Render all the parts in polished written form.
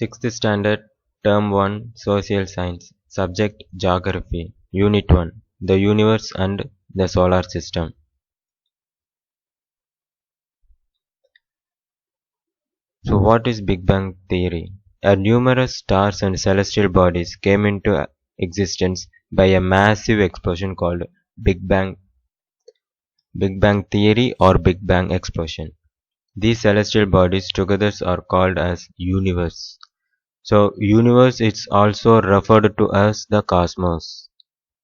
Sixth Standard, Term 1, Social Science, Subject Geography, Unit 1, The Universe and the Solar System. So, what is Big Bang Theory? Numerous stars and celestial bodies came into existence by a massive explosion called Big Bang, Big Bang Theory or Big Bang Explosion. These celestial bodies together are called as universe. So, universe is also referred to as the cosmos.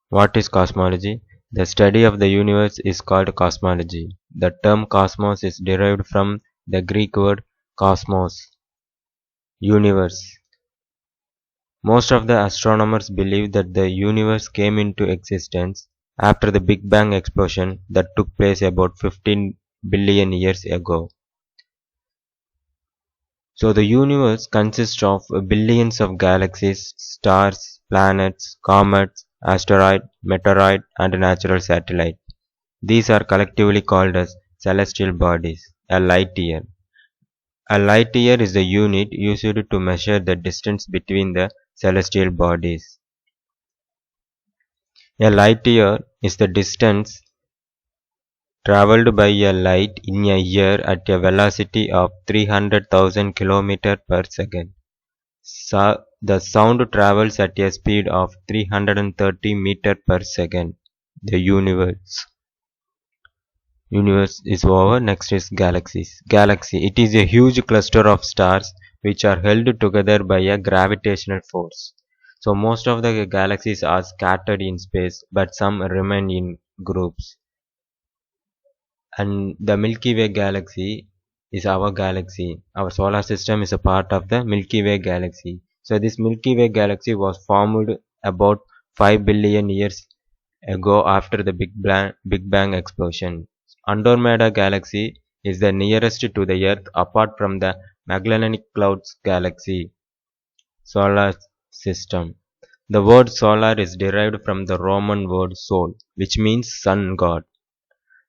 What is cosmology? The study of the universe is called cosmology. The term cosmos is derived from the Greek word cosmos, universe. Most of the astronomers believe that the universe came into existence after the Big Bang explosion that took place about 15 billion years ago. So the universe consists of billions of galaxies, stars, planets, comets, asteroid, meteorite, and natural satellite. These are collectively called as celestial bodies. A light year. A light year is the unit used to measure the distance between the celestial bodies. A light year is the distance traveled by a light in a year at a velocity of 300,000 km per second. The sound travels at a speed of 330 meter per second. The universe is over. Next is galaxies. Galaxy. It is a huge cluster of stars which are held together by a gravitational force. So most of the galaxies are scattered in space, but some remain in groups. And the Milky Way galaxy is our galaxy. Our solar system is a part of the Milky Way galaxy. So this Milky Way galaxy was formed about 5 billion years ago after the Big Bang explosion. Andromeda galaxy is the nearest to the Earth apart from the Magellanic Clouds galaxy. Solar system. The word solar is derived from the Roman word sol, which means sun god.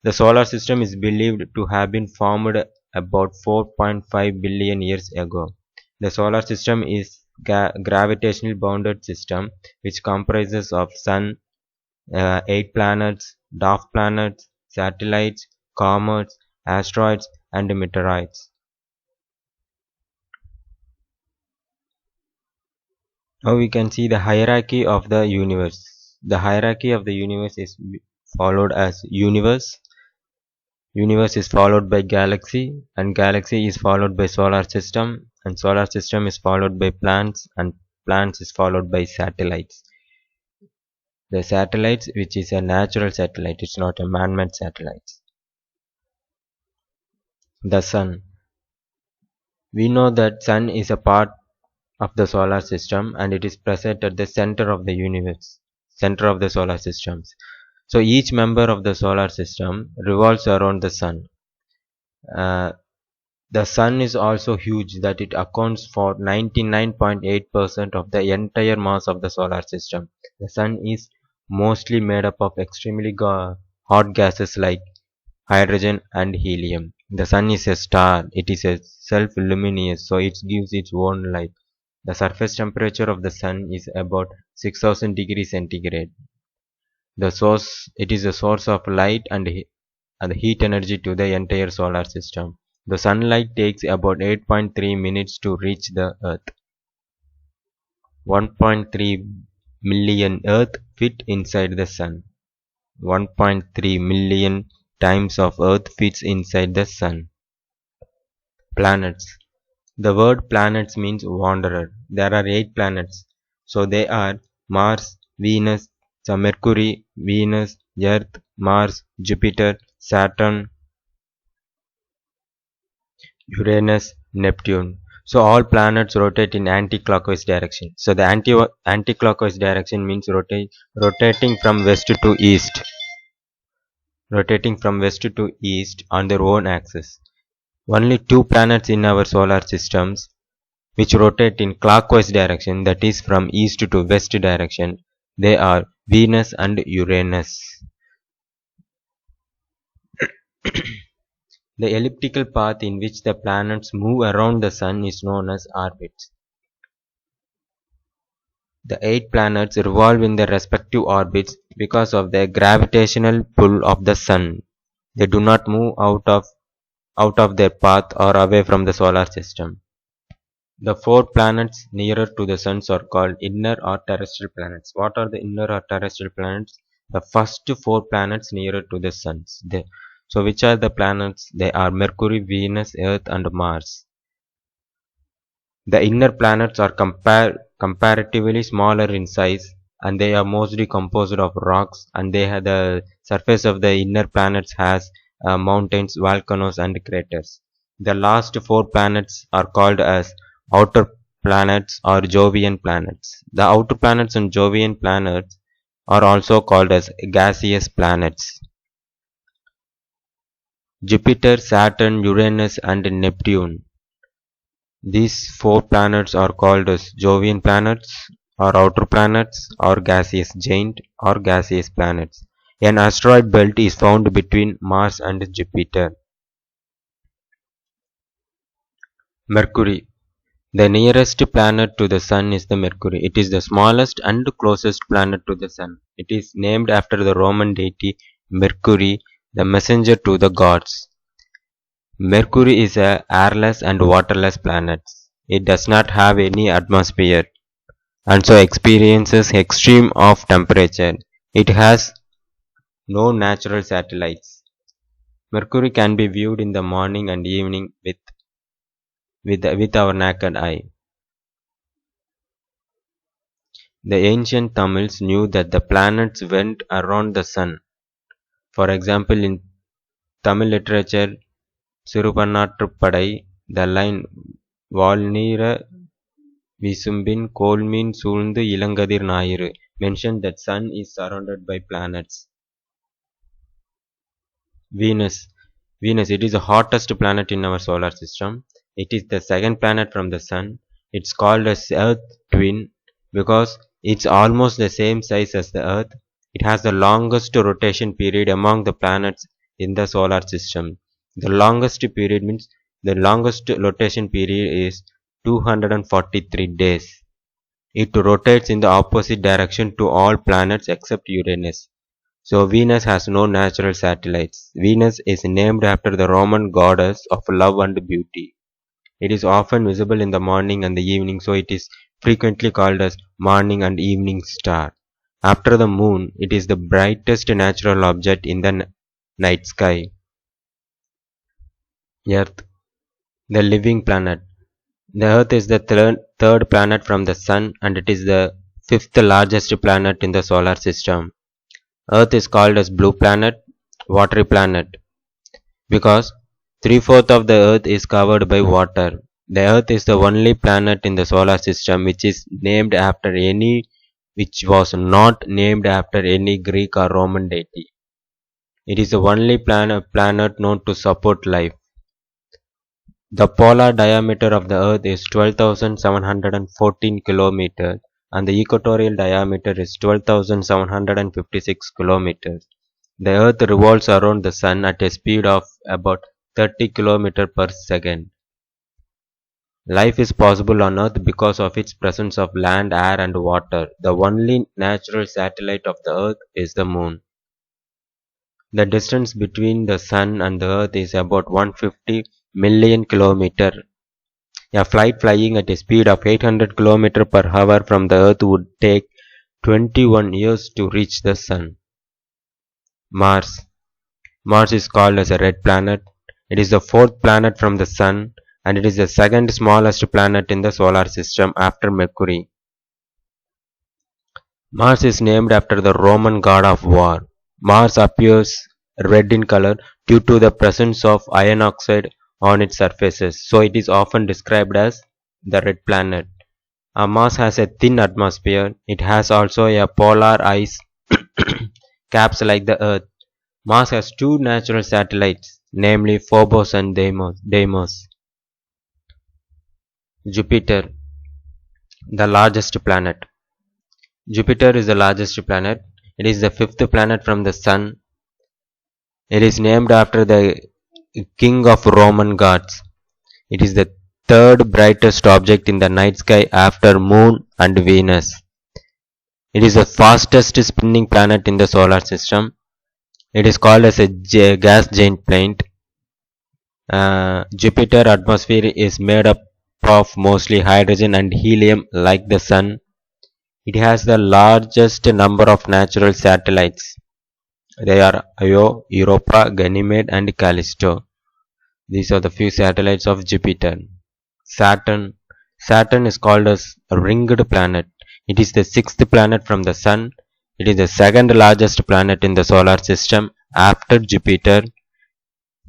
The solar system is believed to have been formed about 4.5 billion years ago. The solar system is gravitational bounded system which comprises of sun, 8 planets, dwarf planets, satellites, comets, asteroids, and meteorites. Now we can see the hierarchy of the universe. The hierarchy of the universe is followed as universe. Universe is followed by galaxy, and galaxy is followed by solar system, and solar system is followed by planets, and planets is followed by satellites. The satellites, which is a natural satellite, it's not a man-made satellite. The sun. We know that sun is a part of the solar system and it is present at the center of the universe, center of the solar systems. So each member of the solar system revolves around the sun. The sun is also huge that it accounts for 99.8% of the entire mass of the solar system. The sun is mostly made up of extremely hot gases like hydrogen and helium. The sun is a star. It is a self-luminous, so it gives its own light. The surface temperature of the sun is about 6000 degrees centigrade. It is a source of light and heat energy to the entire solar system. The sunlight takes about 8.3 minutes to reach the earth. 1.3 million earth fit inside the sun. 1.3 million times of earth fits inside the sun. Planets. The word planets means wanderer. There are 8 planets. So they are Mars, Venus, Mercury, Venus, Earth, Mars, Jupiter, Saturn, Uranus, Neptune. So all planets rotate in anti-clockwise direction. So the anti-clockwise direction means rotating from west to east. Rotating from west to east on their own axis. Only 2 planets in our solar systems which rotate in clockwise direction, that is from east to west direction. They are Venus and Uranus. The elliptical path in which the planets move around the sun is known as orbits. The 8 planets revolve in their respective orbits because of the gravitational pull of the Sun. They do not move out of their path or away from the solar system. The 4 planets nearer to the Sun are called inner or terrestrial planets. What are the inner or terrestrial planets? The first 4 planets nearer to the Sun. So, which are the planets? They are Mercury, Venus, Earth, and Mars. The inner planets are comparatively smaller in size, and they are mostly composed of rocks, and the surface of the inner planets has mountains, volcanoes, and craters. The last 4 planets are called as outer planets or Jovian planets. The outer planets and Jovian planets are also called as gaseous planets. Jupiter, Saturn, Uranus, and Neptune. These 4 planets are called as Jovian planets, or outer planets, or gaseous giant, or gaseous planets. An asteroid belt is found between Mars and Jupiter. Mercury. The nearest planet to the Sun is the Mercury. It is the smallest and closest planet to the Sun. It is named after the Roman deity Mercury, the messenger to the gods. Mercury is a airless and waterless planet. It does not have any atmosphere and so experiences extreme of temperature. It has no natural satellites. Mercury can be viewed in the morning and evening with our naked eye. The ancient Tamils knew that the planets went around the sun. For example, in Tamil literature, Sirupannatruppadai, the line "Valnira Visumbin Kolmin Sulndu Ilangadir Nairu" mentioned that sun is surrounded by planets. Venus. Venus, it is the hottest planet in our solar system. It is the second planet from the sun. It's called as Earth twin because it's almost the same size as the Earth. It has the longest rotation period among the planets in the solar system. The longest period means the longest rotation period is 243 days. It rotates in the opposite direction to all planets except Uranus. So Venus has no natural satellites. Venus is named after the Roman goddess of love and beauty. It is often visible in the morning and the evening, so it is frequently called as morning and evening star. After the moon, it is the brightest natural object in the night sky. Earth, the living planet. The Earth is the third planet from the Sun and it is the fifth largest planet in the solar system. Earth is called as blue planet, watery planet, because 3/4 of the Earth is covered by water. The Earth is the only planet in the solar system which was not named after any Greek or Roman deity. It is the only planet known to support life. The polar diameter of the Earth is 12,714 kilometers and the equatorial diameter is 12,756 kilometers. The Earth revolves around the Sun at a speed of about 30 kilometers per second. Life is possible on Earth because of its presence of land, air, and water. The only natural satellite of the Earth is the Moon. The distance between the Sun and the Earth is about 150 million kilometers. A flight flying at a speed of 800 kilometers per hour from the Earth would take 21 years to reach the Sun. Mars. Mars is called as a red planet. It is the fourth planet from the Sun and it is the second smallest planet in the solar system after Mercury. Mars is named after the Roman god of war. Mars appears red in color due to the presence of iron oxide on its surfaces, so it is often described as the red planet. Mars has a thin atmosphere. It has also a polar ice caps like the Earth. Mars has two natural satellites, namely Phobos and Deimos. Jupiter, the largest planet. Jupiter is the largest planet. It is the fifth planet from the Sun. It is named after the king of Roman gods. It is the third brightest object in the night sky after Moon and Venus. It is the fastest spinning planet in the solar system. It is called as a gas giant planet. Jupiter atmosphere is made up of mostly hydrogen and helium like the sun. It has the largest number of natural satellites. They are Io, Europa, Ganymede and Callisto. These are the few satellites of Jupiter. Saturn. Saturn is called as a ringed planet. It is the sixth planet from the Sun. It is the second largest planet in the solar system after Jupiter.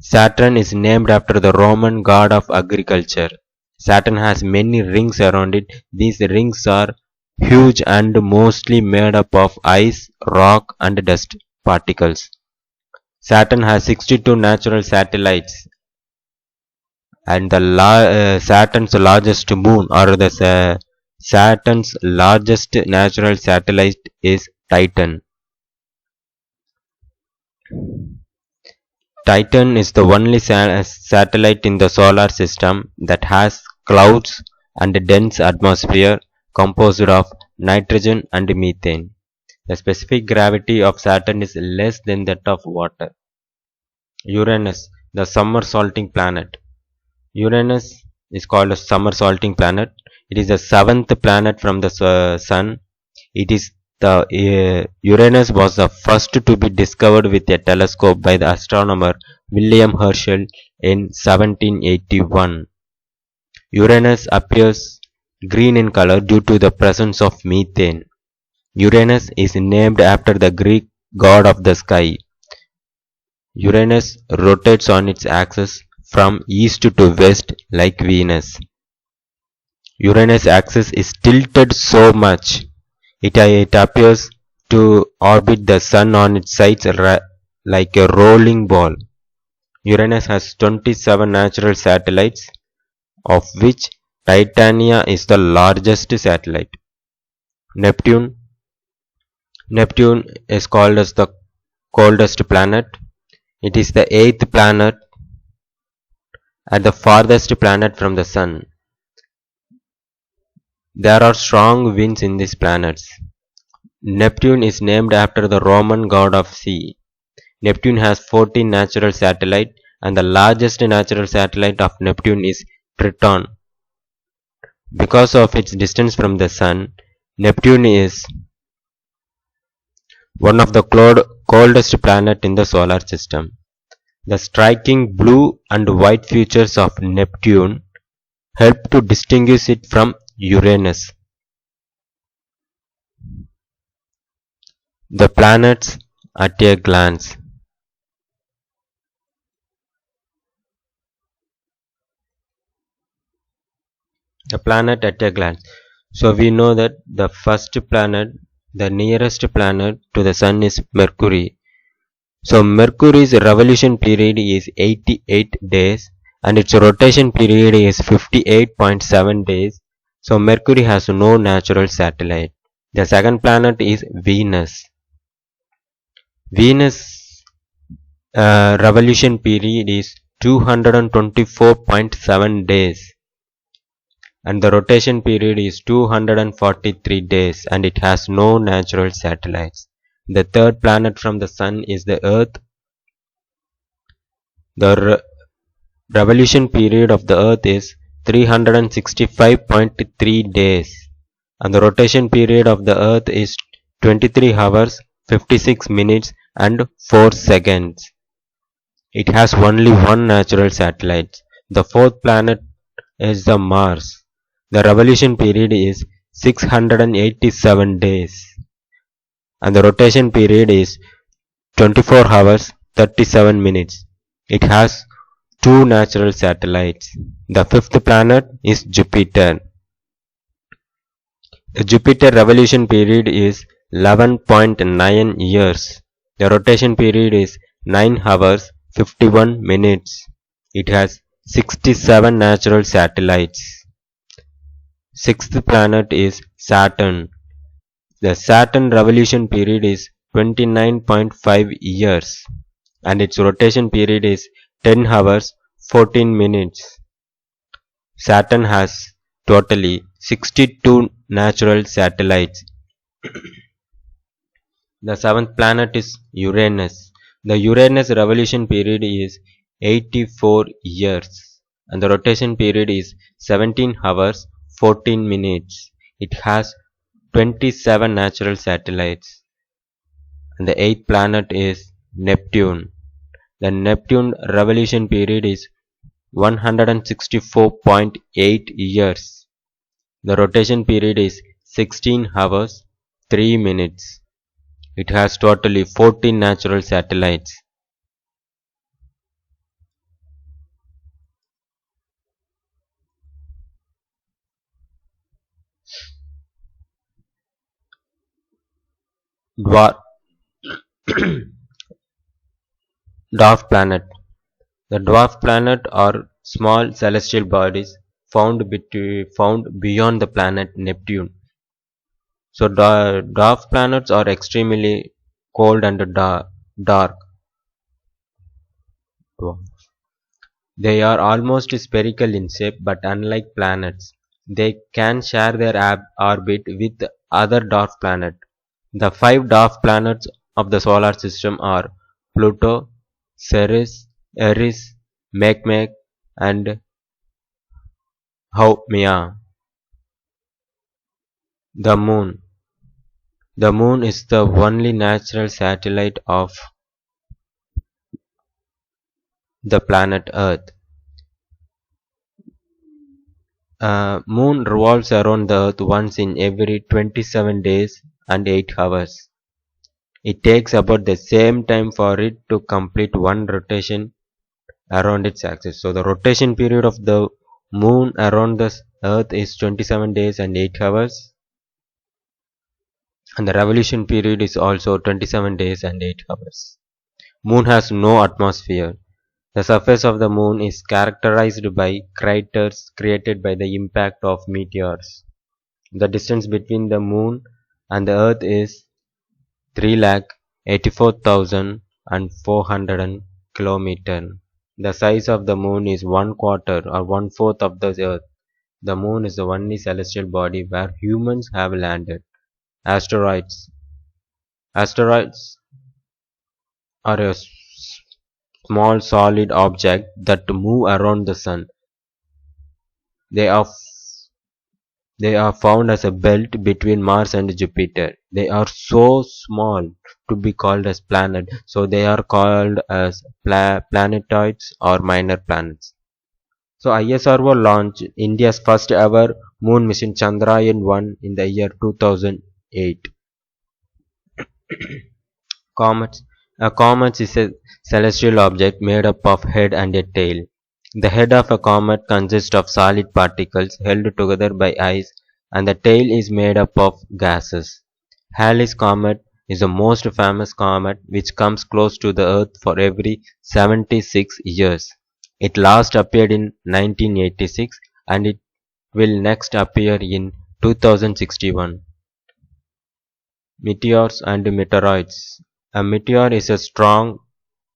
Saturn is named after the Roman god of agriculture. Saturn has many rings around it. These rings are huge and mostly made up of ice, rock, and dust particles. Saturn has 62 natural satellites, and the Saturn's largest moon, or the Saturn's largest natural satellite, is Titan. Titan is the only satellite in the solar system that has clouds and a dense atmosphere composed of nitrogen and methane. The specific gravity of Saturn is less than that of water. Uranus, the somersaulting planet. Uranus is called a somersaulting planet. It is the seventh planet from the Sun. It is Uranus was the first to be discovered with a telescope by the astronomer William Herschel in 1781. Uranus appears green in color due to the presence of methane. Uranus is named after the Greek god of the sky. Uranus rotates on its axis from east to west like Venus. Uranus' axis is tilted so much it appears to orbit the sun on its sides like a rolling ball. Uranus has 27 natural satellites, of which Titania is the largest satellite. Neptune. Neptune is called as the coldest planet. It is the eighth planet and the farthest planet from the Sun. There are strong winds in these planets. Neptune is named after the Roman god of sea. Neptune has 14 natural satellites, and the largest natural satellite of Neptune is Triton. Because of its distance from the Sun, Neptune is one of the coldest planets in the solar system. The striking blue and white features of Neptune help to distinguish it from Uranus. The planets at a glance. The planet at a glance. So we know that the first planet, the nearest planet to the Sun, is Mercury. So Mercury's revolution period is 88 days and its rotation period is 58.7 days. So Mercury has no natural satellite. The second planet is Venus. Venus' revolution period is 224.7 days and the rotation period is 243 days and it has no natural satellites. The third planet from the Sun is the Earth. The revolution period of the Earth is 365.3 days and the rotation period of the Earth is 23 hours, 56 minutes and 4 seconds. It has only one natural satellite. The fourth planet is the Mars. The revolution period is 687 days and the rotation period is 24 hours 37 minutes. It has two natural satellites. The fifth planet is Jupiter. The Jupiter revolution period is 11.9 years. The rotation period is 9 hours 51 minutes. It has 67 natural satellites. Sixth planet is Saturn. The Saturn revolution period is 29.5 years and its rotation period is 10 hours 14 minutes. Saturn has totally 62 natural satellites. The seventh planet is Uranus. The Uranus revolution period is 84 years and the rotation period is 17 hours 14 minutes. It has 27 natural satellites. And the eighth planet is Neptune. The Neptune revolution period is 164.8 years. The rotation period is 16 hours 3 minutes. It has totally 14 natural satellites. Dwarf, dwarf planet. The dwarf planet are small celestial bodies found beyond the planet Neptune. So dwarf planets are extremely cold and dark. They are almost spherical in shape, but unlike planets, they can share their orbit with other dwarf planets. The five dwarf planets of the solar system are Pluto, Ceres, Eris, Makemake, and Haumea. The Moon. The Moon is the only natural satellite of the planet Earth. Moon revolves around the Earth once in every 27 days and 8 hours. It takes about the same time for it to complete one rotation around its axis. So the rotation period of the Moon around the Earth is 27 days and 8 hours, and the revolution period is also 27 days and 8 hours. Moon has no atmosphere. The surface of the Moon is characterized by craters created by the impact of meteors. The distance between the Moon and the Earth is 3,84,400 kilometers. The size of the Moon is one quarter or one fourth of the Earth. The Moon is the only celestial body where humans have landed. Asteroids. Asteroids are a small solid object that move around the sun. They are they are found as a belt between Mars and Jupiter. They are so small to be called as planet, so they are called as planetoids or minor planets. So ISRO launched India's first ever moon mission Chandrayaan 1 in the year 2008. Comets. A comet is a celestial object made up of head and a tail. The head of a comet consists of solid particles held together by ice, and the tail is made up of gases. Halley's Comet is the most famous comet which comes close to the Earth for every 76 years. It last appeared in 1986 and it will next appear in 2061. Meteors and meteoroids. A meteor is a strong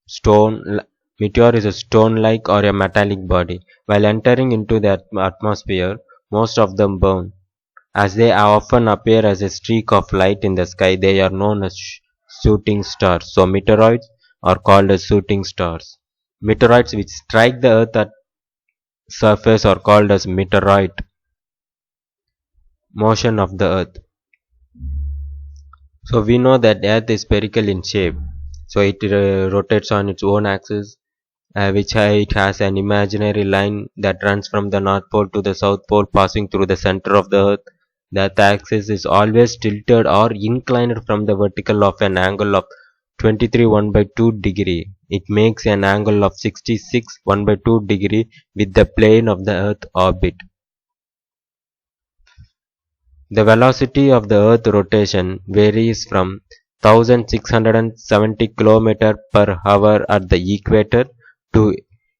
stone meteor is a stone-like or a metallic body. While entering into the atmosphere, most of them burn. As they often appear as a streak of light in the sky, they are known as shooting stars. So meteoroids are called as shooting stars. Meteoroids which strike the earth at surface are called as meteoroid motion of the earth. So we know that earth is spherical in shape. So it rotates on its own axis, it has an imaginary line that runs from the north pole to the south pole passing through the center of the earth. The earth axis is always tilted or inclined from the vertical of an angle of 23 1 by 2 degree. It makes an angle of 66 1 by 2 degree with the plane of the earth orbit. The velocity of the earth rotation varies from 1670 km per hour at the equator to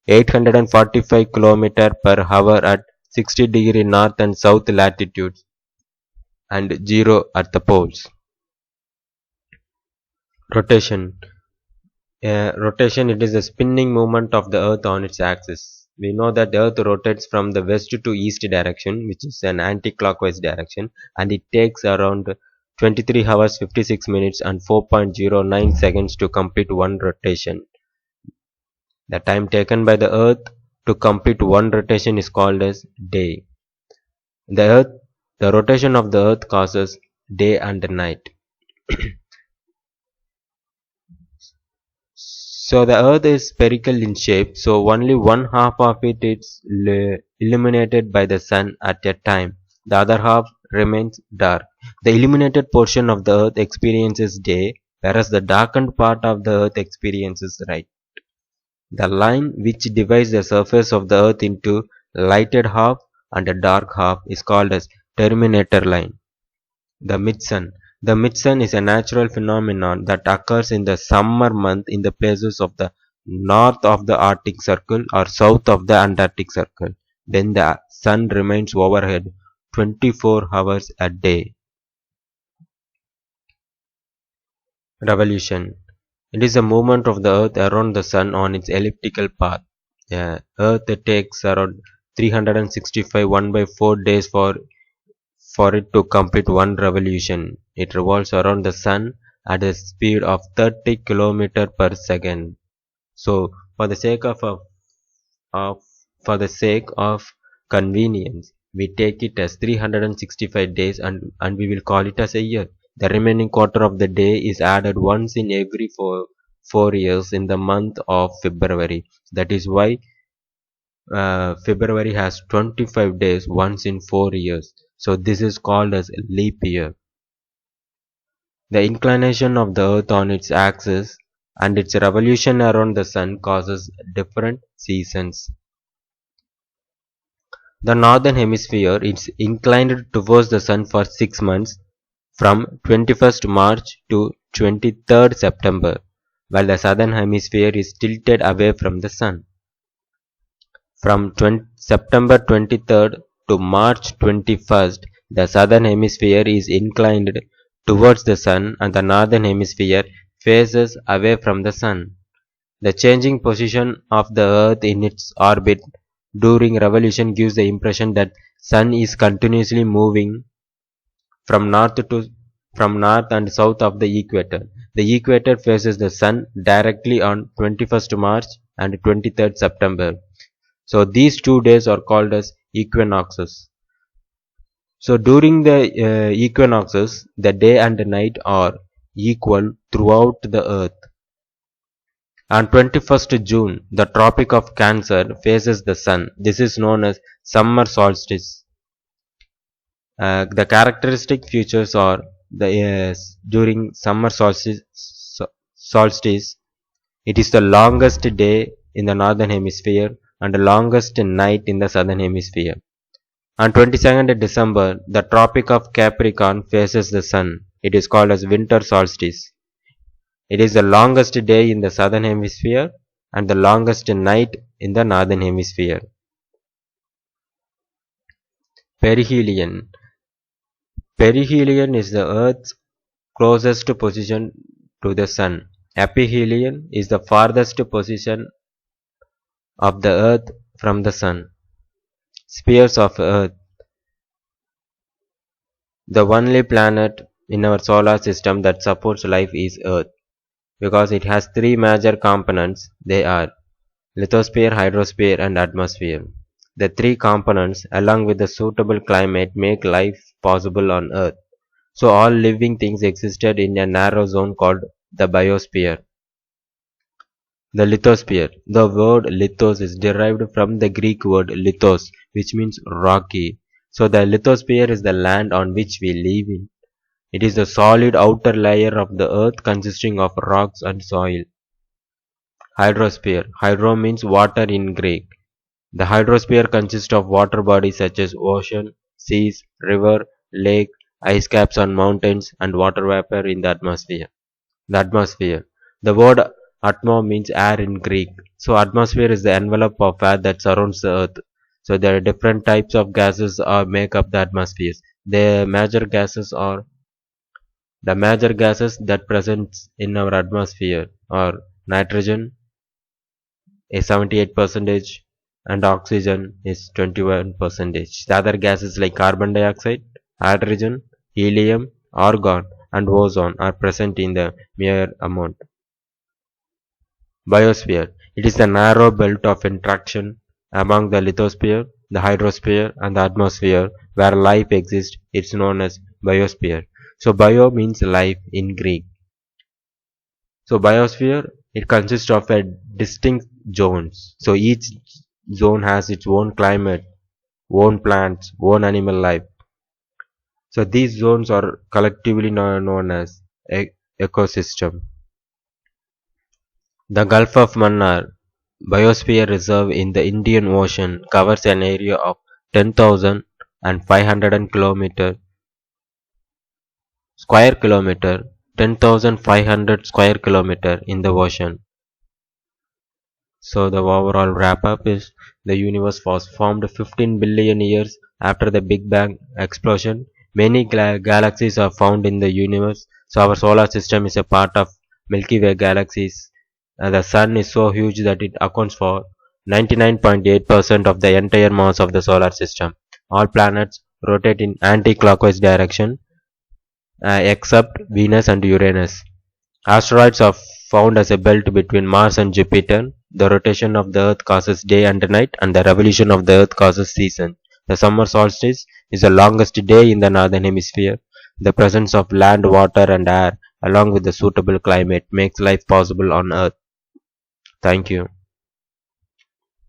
845 km per hour at 60 degree north and south latitudes and 0 at the poles. Rotation. Rotation, it is the spinning movement of the earth on its axis. We know that the earth rotates from the west to east direction, which is an anti-clockwise direction, and it takes around 23 hours 56 minutes and 4.09 seconds to complete one rotation. The time taken by the Earth to complete one rotation is called as day. The Earth, the rotation of the Earth causes day and night. So the Earth is spherical in shape, so only one half of it is illuminated by the sun at a time. The other half remains dark. The illuminated portion of the Earth experiences day, whereas the darkened part of the Earth experiences night. The line which divides the surface of the Earth into lighted half and a dark half is called as terminator line. The midsun. The midsun is a natural phenomenon that occurs in the summer month in the places of the north of the Arctic Circle or south of the Antarctic Circle, when the sun remains overhead 24 hours a day. Revolution. It is the movement of the Earth around the Sun on its elliptical path. The Earth takes around 365 1 by 4 days for it to complete one revolution. It revolves around the Sun at a speed of 30 km per second. So, for the sake of for the sake of convenience, we take it as 365 days and we will call it as a year. The remaining quarter of the day is added once in every 4 years in the month of February. That is why February has 25 days once in 4 years. So this is called as leap year. The inclination of the Earth on its axis and its revolution around the Sun causes different seasons. The northern hemisphere is inclined towards the Sun for 6 months, from 21st March to 23rd September, while the southern hemisphere is tilted away from the Sun. From September 23rd to March 21st, the southern hemisphere is inclined towards the Sun and the northern hemisphere faces away from the Sun. The changing position of the Earth in its orbit during revolution gives the impression that Sun is continuously moving from north and south of the equator. The equator faces the Sun directly on 21st March and 23rd September. So these 2 days are called as equinoxes. So during the equinoxes, the day and the night are equal throughout the Earth. On 21st June, the Tropic of Cancer faces the Sun. This is known as summer solstice. The characteristic features are during summer solstice, it is the longest day in the northern hemisphere and the longest night in the southern hemisphere. On 22nd December, the Tropic of Capricorn faces the Sun. It is called as winter solstice. It is the longest day in the southern hemisphere and the longest night in the northern hemisphere. Perihelion. Perihelion is the Earth's closest position to the Sun. Aphelion is the farthest position of the Earth from the Sun. Spheres of Earth. The only planet in our solar system that supports life is Earth, because it has 3 major components. They are lithosphere, hydrosphere and atmosphere. The 3 components, along with the suitable climate, make life possible on Earth. So all living things existed in a narrow zone called the biosphere. The lithosphere. The word lithos is derived from the Greek word lithos, which means rocky. So the lithosphere is the land on which we live in. It is the solid outer layer of the Earth consisting of rocks and soil. Hydrosphere. Hydro means water in Greek. The hydrosphere consists of water bodies such as ocean, seas, river, lake, ice caps on mountains and water vapor in the atmosphere. The atmosphere. The word atmo means air in Greek. So atmosphere is the envelope of air that surrounds the Earth. So there are different types of gases make up the atmospheres. The major gases that present in our atmosphere are nitrogen is 78% and oxygen is 21%. The other gases like carbon dioxide, hydrogen, helium argon, and ozone are present in the mere amount. Biosphere. It is the narrow belt of interaction among the lithosphere, the hydrosphere, and the atmosphere where life exists. It's known as biosphere. So bio means life in Greek. So biosphere, it consists of a distinct zones. So each zone has its own climate, own plants, own animal life. So these zones are collectively known as ecosystem. The Gulf of Mannar Biosphere Reserve in the Indian Ocean covers an area of 10,500 square kilometer, 10,500 square kilometer in the ocean. So the overall wrap up is the universe was formed 15 billion years after the Big Bang explosion. Many galaxies are found in the universe. So our solar system is a part of Milky Way galaxies. The sun is so huge that it accounts for 99.8% of the entire mass of the solar system. All planets rotate in anti-clockwise direction except Venus and Uranus. Asteroids are found as a belt between Mars and Jupiter. The rotation of the Earth causes day and night, and the revolution of the Earth causes season. The summer solstice is the longest day in the northern hemisphere. The presence of land, water, and air, along with the suitable climate, makes life possible on Earth. Thank you.